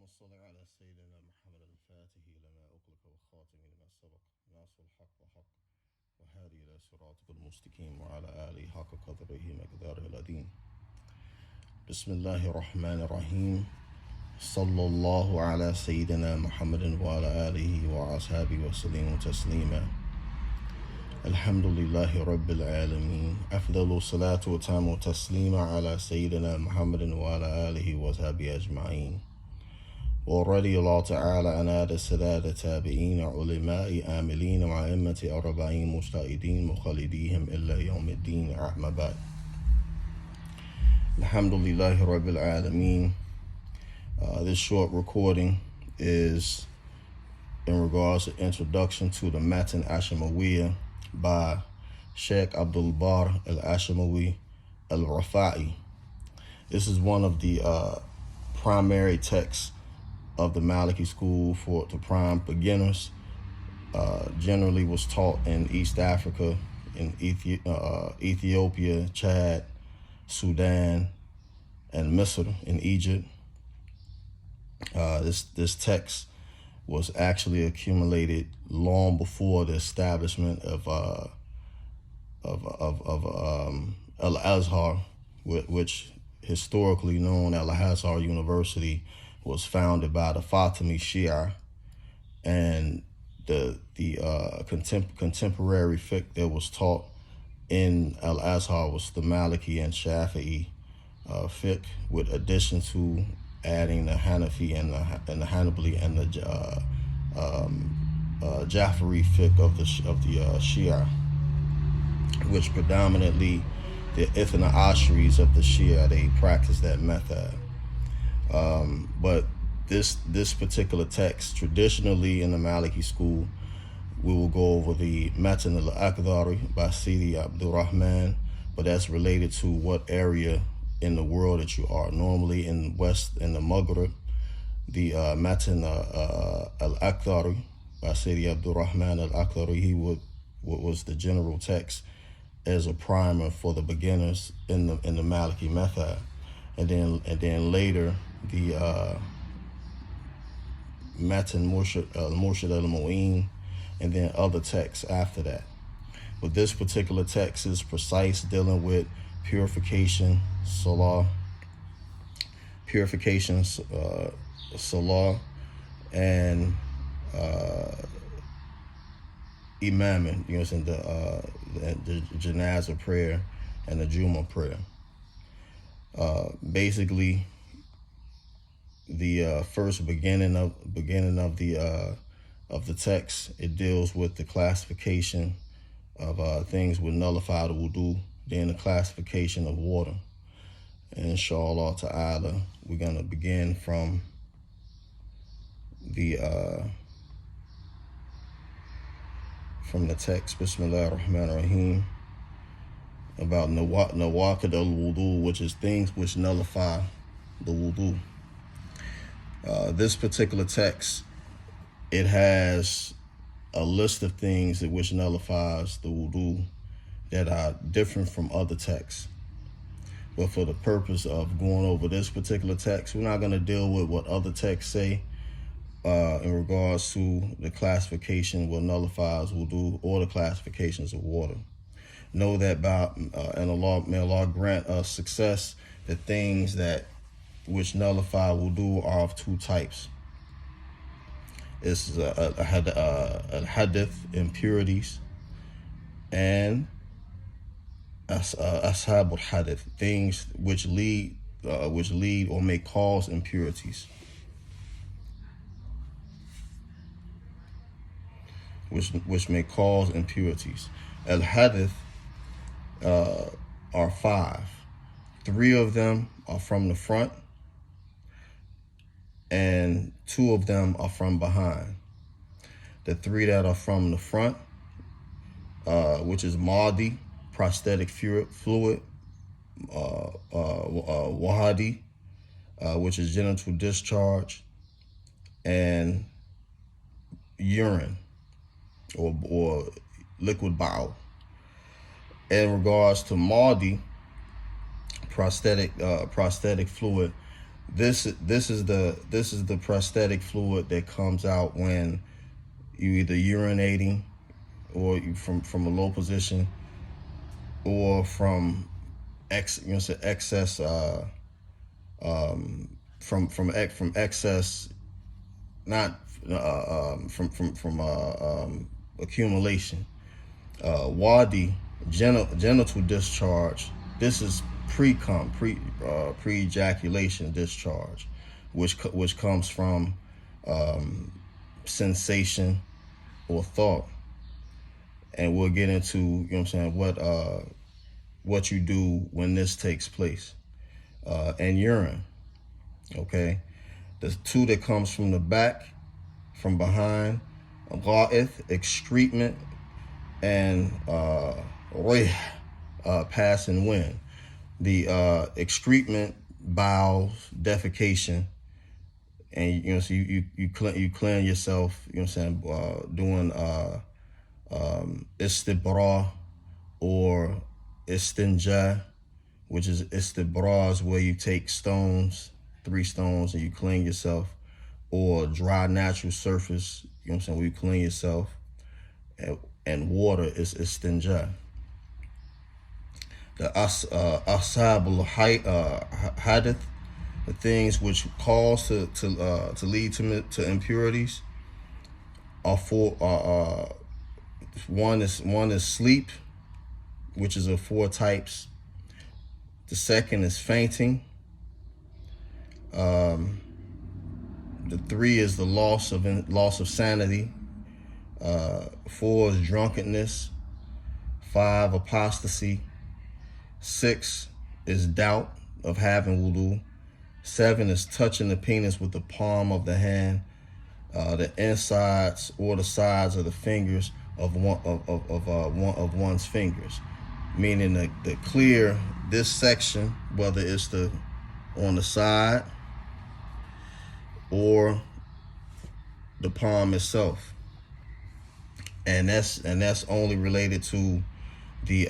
صل على سيدنا محمد الفاتح لما أغلق والخاتم لما سبق ناصر الحق وحق وهادي إلى صراطك المستقيم وعلى آله حق قدره مقداره العظيم. بسم الله الرحمن الرحيم. صلى الله على سيدنا محمد وعلى آله وأصحابه وسلم تسليما. الحمد لله رب العالمين. أفضل الصلاة وتام تسليما على سيدنا محمد وعلى آله وصحبه أجمعين. ورضي الله تعالى عن السادة التابعين علماء عاملين وأئمة أربعين مجتهدين مخلديهم إلا يوم الدين. أما بعد. Alhamdulillah Rabbil Alameen. This short recording is in regards to introduction to the Matn Ashmawiyya by Sheikh Abdul Bar al-Ashmawi al-Rafa'i. This is one of the primary texts of the Maliki school for the prime beginners. Generally was taught in East Africa, in Ethiopia, Chad, Sudan, and Misr in Egypt. This text was actually accumulated long before the establishment of Al-Azhar, which historically known Al-Azhar University was founded by the Fatimi Shia, and the contemporary fiqh that was taught in Al-Azhar was the Maliki and Shafi'i fiqh, with addition to adding the Hanafi and the Hanbali and the Jafari fiqh of the Shia, which predominantly the Ithna Ashris of the Shia, they practice that method. But this particular text, traditionally in the Maliki school, we will go over the Matn al-Akhdari by Sidi Abdul Rahman, but that's related to what area in the world that you are. Normally in the Maghrib, the Matn al-Akhdari by Sidi Abdul Rahman al-Akhdari, what was the general text as a primer for the beginners in the Maliki method, and then later the Matn Murshid al-Mu'in, and then other texts after that. But this particular text is precise, dealing with purification, salah, and imaming, you know, the janazah prayer and the Jumu'ah prayer. Basically, the first beginning of the text, it deals with the classification of things would nullify the wudu, then the classification of water. And inshallah ta'ala, we're gonna begin from the text. Bismillah ar-Rahman ar-Rahim, about nawaqid al-wudu, which is things which nullify the wudu. This particular text, it has a list of things which nullifies the wudu that are different from other texts. But for the purpose of going over this particular text, we're not going to deal with what other texts say in regards to the classification what nullifies wudu or the classifications of water. Know that may Allah grant us success, the things that which nullify wudu are of two types. It's hadith, impurities, and ashab al-hadith, things which lead or may cause impurities, which may cause impurities. Al-hadith are 5. 3 of them are from the front, and 2 of them are from behind. The 3 that are from the front, which is Madi, prosthetic fluid, Wahadi, which is genital discharge, and urine or liquid bowel. In regards to Madi, prosthetic fluid, This is the prosthetic fluid that comes out when you either urinating, or you from a low position, or from excess from excess, not from accumulation. Wadi, genital discharge. This is pre-ejaculation discharge, which comes from sensation or thought. And we'll get into, you know what I'm saying, what you do when this takes place. And urine, okay? The two that comes from the back, from behind, gha'ith, excrement, and passing wind. The excrement, bowels, defecation, and so you clean yourself, you know what I'm saying, doing istibra or istinja, which is istibra is where you take stones, 3 stones, and you clean yourself, or dry natural surface, you know what I'm saying, where you clean yourself, and water is istinja. The asabul hadith, the things which cause to lead to impurities, are one is sleep, which is of 4 types. The second is fainting. The 3 is the loss of sanity. 4 is drunkenness. 5, apostasy. 6 is doubt of having wudu. 7 is touching the penis with the palm of the hand, the insides or the sides of the fingers of one's fingers, meaning the clear this section, whether it's on the side or the palm itself, and that's only related to the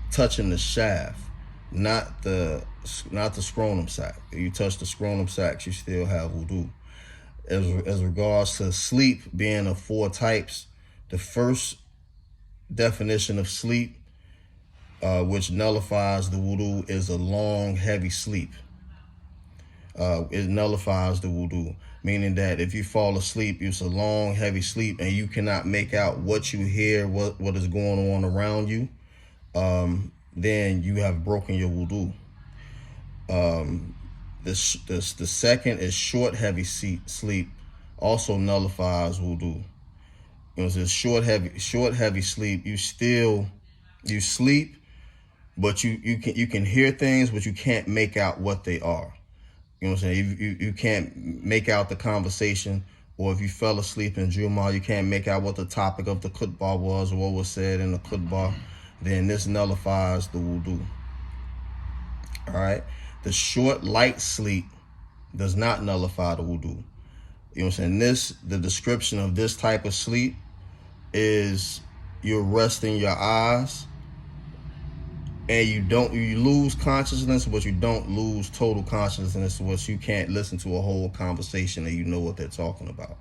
touching the shaft, not the scrotum sac. If you touch the scrotum sacs, you still have wudu. As regards to sleep being of 4 types, the first definition of sleep, which nullifies the wudu, is a long, heavy sleep. It nullifies the wudu, meaning that if you fall asleep, it's a long, heavy sleep, and you cannot make out what you hear, what is going on around you, then you have broken your wudu. The second is short, heavy sleep, also nullifies wudu. It's a short, heavy sleep. You sleep, but you can hear things, but you can't make out what they are. You know what I'm saying? You can't make out the conversation, or if you fell asleep in Jumu'ah, you can't make out what the topic of the khutbah was or what was said in the khutbah, then this nullifies the wudu. All right? The short, light sleep does not nullify the wudu. You know what I'm saying? The description of this type of sleep is you're resting your eyes, and you lose consciousness, but you don't lose total consciousness, which you can't listen to a whole conversation and you know what they're talking about.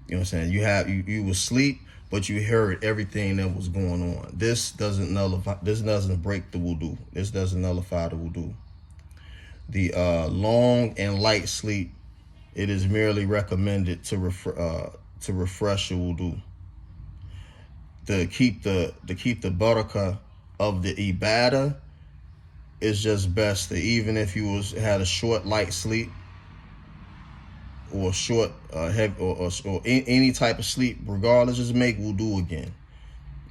You know what I'm saying? You were asleep, but you heard everything that was going on. This doesn't break the wudu. This doesn't nullify the wudu. The long and light sleep, it is merely recommended to refresh your wudu. To keep the barakah of the ibadah, is just best to, even if you had a short, light sleep, or short, heavy, or any type of sleep, regardless, just make wudu again.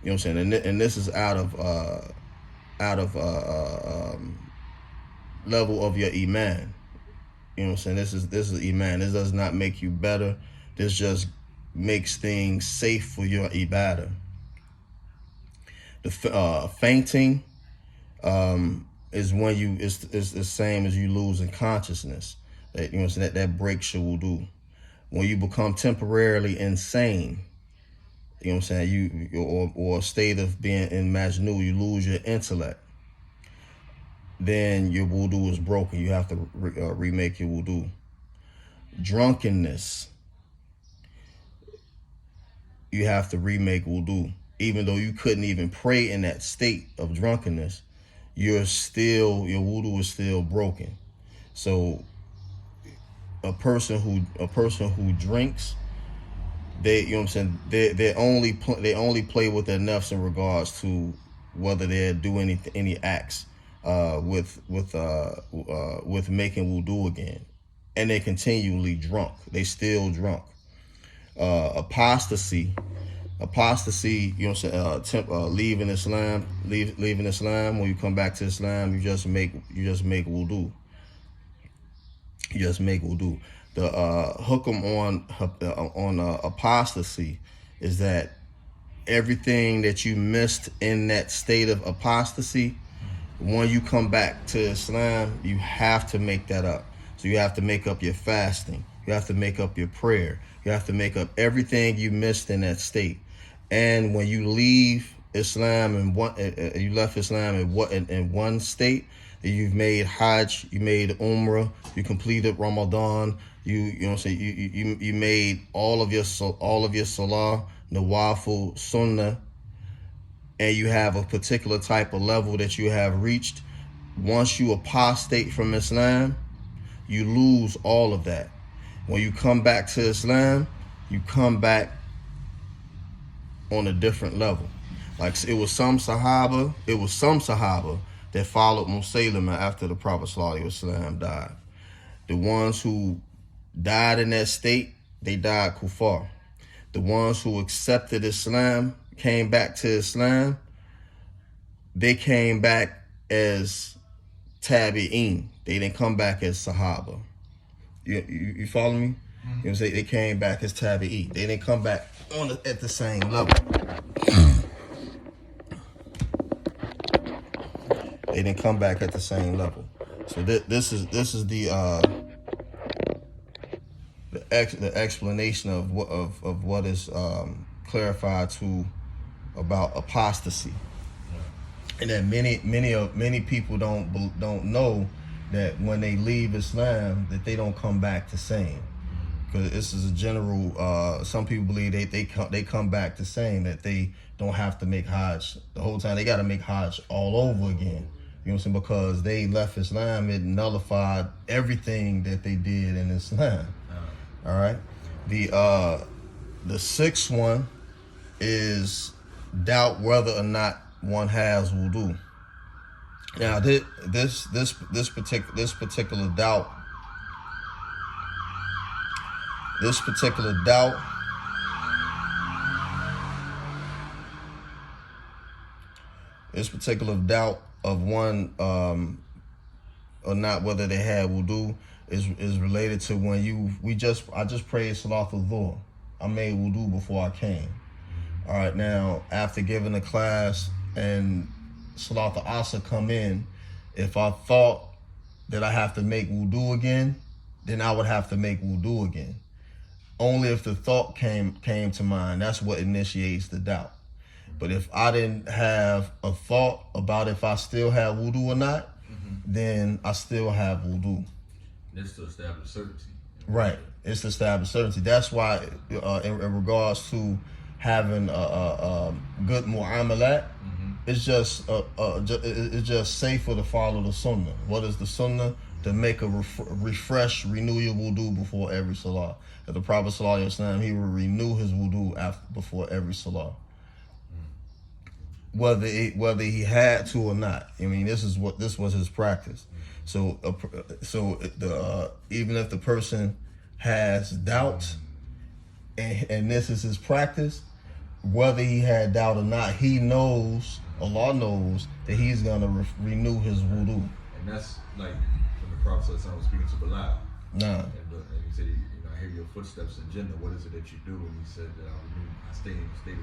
You know what I'm saying? And this is out of level of your iman. You know what I'm saying? This is iman. This does not make you better. This just makes things safe for your ibadah. The fainting is when it's the same as you losing consciousness. That, you know what I'm saying, that breaks your wudu. When you become temporarily insane, you know what I'm saying, or a state of being in majnun, you lose your intellect. then your wudu is broken. You have to remake your wudu. Drunkenness, you have to remake wudu. Even though you couldn't even pray in that state of drunkenness, your wudu is still broken. So a person who drinks, they, you know what I'm saying, they only play with their nafs in regards to whether they do any acts with making wudu again, and they continually drunk. They still drunk. Apostasy, you know what I'm saying, leaving Islam. When you come back to Islam, you just make wudu. You just make wudu. The hukum on apostasy is that everything that you missed in that state of apostasy, when you come back to Islam, you have to make that up. So you have to make up your fasting. You have to make up your prayer. You have to make up everything you missed in that state. And when you leave Islam you left Islam in one state, you've made Hajj, you made Umrah, you completed Ramadan, you know what I'm saying, you made all of your salah, nawafil, sunnah, and you have a particular type of level that you have reached. Once you apostate from Islam, you lose all of that. When you come back to Islam, you come back on a different level. Like it was some Sahaba that followed Musaylima after the Prophet ﷺ died. The ones who died in that state, they died kuffar. The ones who accepted Islam, came back to Islam, they came back as tabi'een. They didn't come back as Sahaba. You follow me? Mm-hmm. You know what I'm saying? They came back as tabi'een. They didn't come back at the same level. They didn't come back at the same level. So this is the explanation of what is clarified about apostasy, and that many people don't know that when they leave Islam that they don't come back the same. Because this is a general. Some people believe they come back the same, that they don't have to make Hajj the whole time. They got to make Hajj all over again. You know what I'm saying? Because they left Islam, it nullified everything that they did in Islam. All right. The sixth one is doubt whether or not one has wudu. Now this particular doubt. This particular doubt of one or not whether they had wudu is related to when I just prayed Salatul Dhuhr. I made wudu before I came. All right, now after giving a class and Salatul Asr come in, if I thought that I have to make wudu again, then I would have to make wudu again. Only if the thought came to mind. That's what initiates the doubt. But if I didn't have a thought about if I still have wudu or not, then I still have wudu. That's to establish certainty. Right. It's to establish certainty. That's why in regards to having a good mu'amalat, it's just safer to follow the sunnah. What is the sunnah? To make a refresh, renew your wudu before every salah. At the Prophet ﷺ, he would renew his wudu before every salah, whether he had to or not. I mean, this was his practice. So even if the person has doubt, and this is his practice, whether he had doubt or not, he knows, Allah knows, that he's gonna renew his wudu. And that's like when the Prophet was speaking to Bilal. Nah. And he said, I hear your footsteps in Jannah. What is it that you do? And he said that I stay in the state of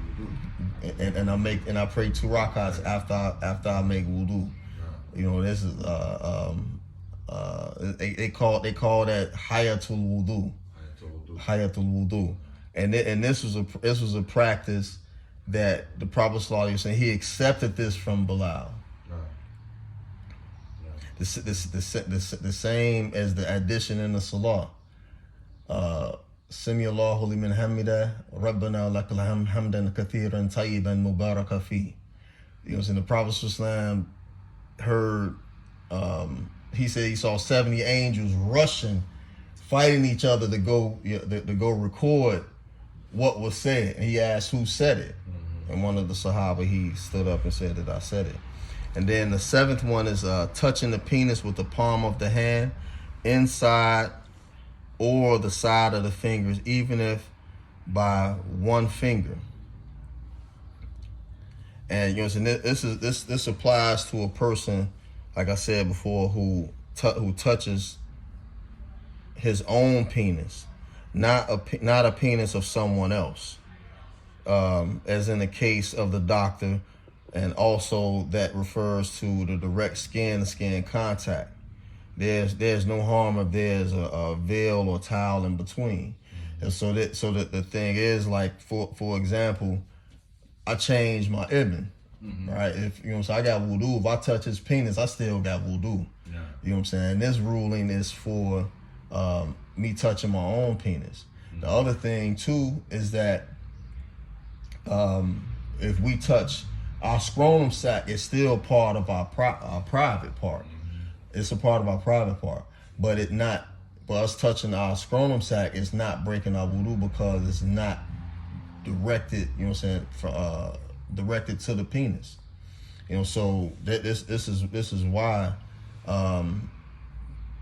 wudu. And I pray 2 rakats after I make wudu. You know, this is they call that hayatul wudu. Hayatul wudu. And this was a practice that the Prophet ﷺ, he accepted this from Bilal. the same as the addition in the salah. Sami Allahu liman hamida, Rabbana lakal hamdan kathiran tayyiban mubaraka fi. You know what I'm saying? The Prophet ﷺ heard, he said he saw 70 angels rushing, fighting each other to go record what was said. And he asked who said it. And one of the Sahaba, he stood up and said that I said it. And then the seventh one is touching the penis with the palm of the hand, inside or the side of the fingers, even if by one finger. And you know, this applies to a person, like I said before, who touches his own penis, not a penis of someone else, as in the case of the doctor, and also that refers to the direct skin-to-skin contact. There's no harm if there's a veil or towel in between. And so that the thing is, like, for example, I changed my ibn, right? If you know what I'm saying, I got wudu. If I touch his penis, I still got wudu. Yeah. You know what I'm saying? This ruling is for me touching my own penis. The other thing too is that if we touch our scrotum sac, is still part of our private part. It's a part of our private part, but us touching our scrotum sac is not breaking our wudu because it's not directed, you know what I'm saying, directed to the penis. You know, so this is why the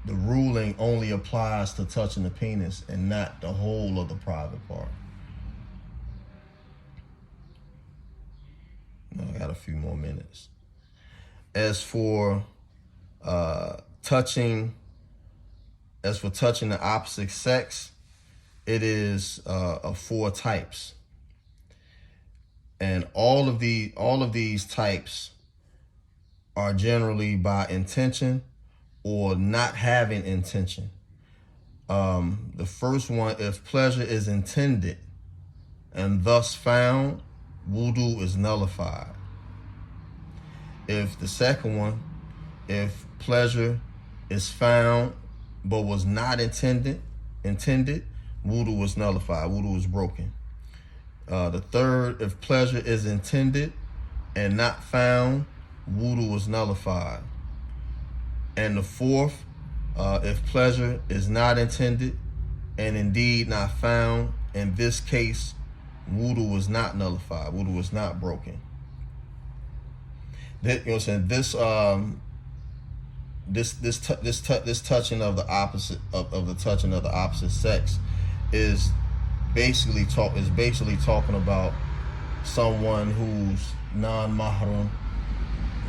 ruling only applies to touching the penis and not the whole of the private part. No, I got a few more minutes. As for touching the opposite sex, it is of 4 types. And all of these types are generally by intention or not having intention. The first one, if pleasure is intended and thus found, wudu is nullified. If the second one, if pleasure is found but was not intended, wudu was nullified, wudu is broken. The third, if pleasure is intended and not found, wudu was nullified. And the fourth, if pleasure is not intended and indeed not found, in this case, wudu was not nullified, wudu was not broken. You know what I'm saying? This touching of the opposite of the touching of the opposite sex is basically talking about someone who's non-mahram,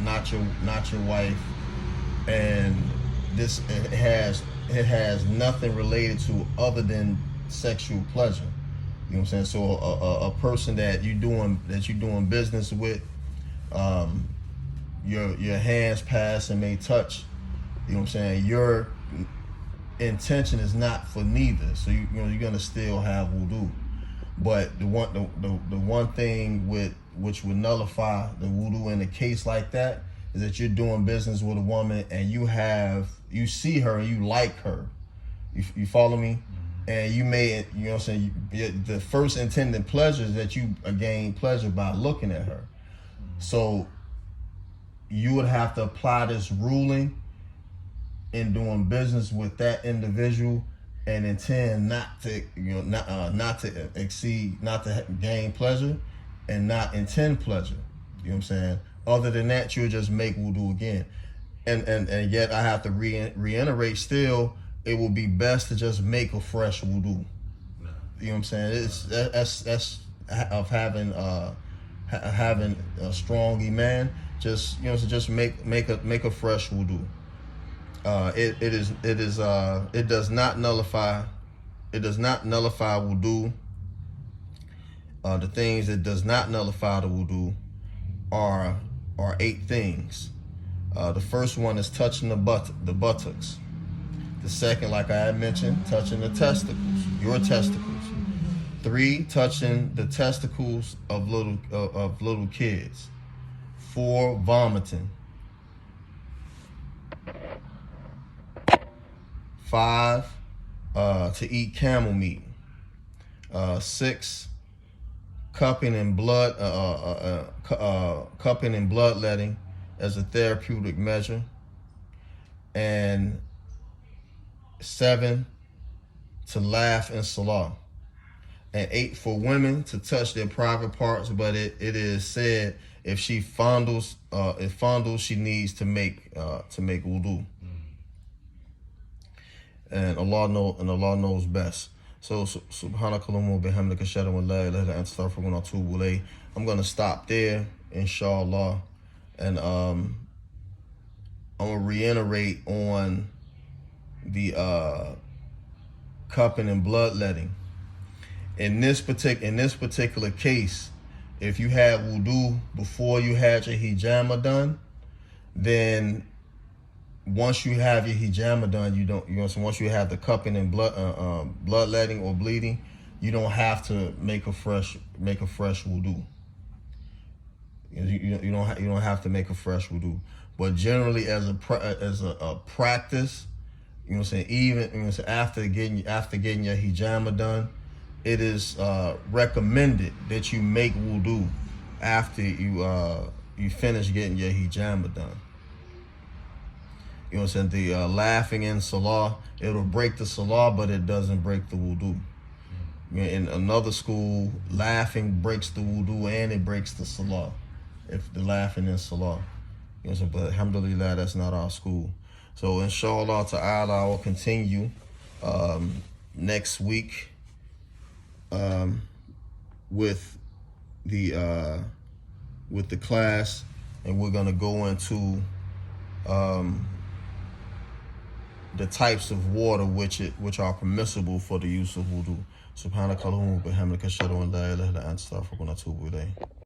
not your wife, and it has nothing related to other than sexual pleasure. You know what I'm saying? So a person that you're doing business with, your hands pass and may touch. You know what I'm saying? Your intention is not for neither, so you're gonna still have wudu. But the one thing which would nullify the wudu in a case like that is that you're doing business with a woman and you see her and you like her. You follow me? And you may, you know what I'm saying, the first intended pleasure is that you gain pleasure by looking at her. So you would have to apply this ruling in doing business with that individual and intend not to gain pleasure and not intend pleasure. You know what I'm saying? Other than that, you'll just make wudu again. And yet I have to reiterate still, it will be best to just make a fresh wudu. You know what I'm saying? That's of having a strong iman. Just just make a fresh wudu. It does not nullify wudu. The things that does not nullify the wudu are 8 things. The first one is touching the buttocks. The second, like I had mentioned, touching the testicles, your testicles. 3, touching the testicles of little kids. 4, vomiting. 5, to eat camel meat. 6, cupping and bloodletting as a therapeutic measure. And 7, to laugh in salah. And 8, for women to touch their private parts, but it is said if she fondles, she needs to make wudu. And Allah knows best. So subhanakallahumma bihamdika ashhadu an la ilaha illa anta astaghfiruka wa atubu ilayk. I'm gonna stop there, inshallah, and I'm gonna reiterate on the cupping and bloodletting. In this particular case, if you had wudu before you had your hijama done, then once you have your hijama done, so once you have the cupping and bloodletting or bleeding, you don't have to make a fresh wudu. You don't have to make a fresh wudu. But generally, as a practice, even after getting your hijama done, it is recommended that you make wudu after you finish getting your hijama done. The laughing in salah, it'll break the salah, but it doesn't break the wudu. In another school, laughing breaks the wudu and it breaks the salah, if the laughing in salah. But alhamdulillah, that's not our school. So inshallah ta'ala, I will continue next week with the class, and we're gonna go into the types of water which are permissible for the use of wudu. Subhanakallahumma wa bihamdika ashhadu an la ilaha illa anta astaghfiruka wa atubu ilayk.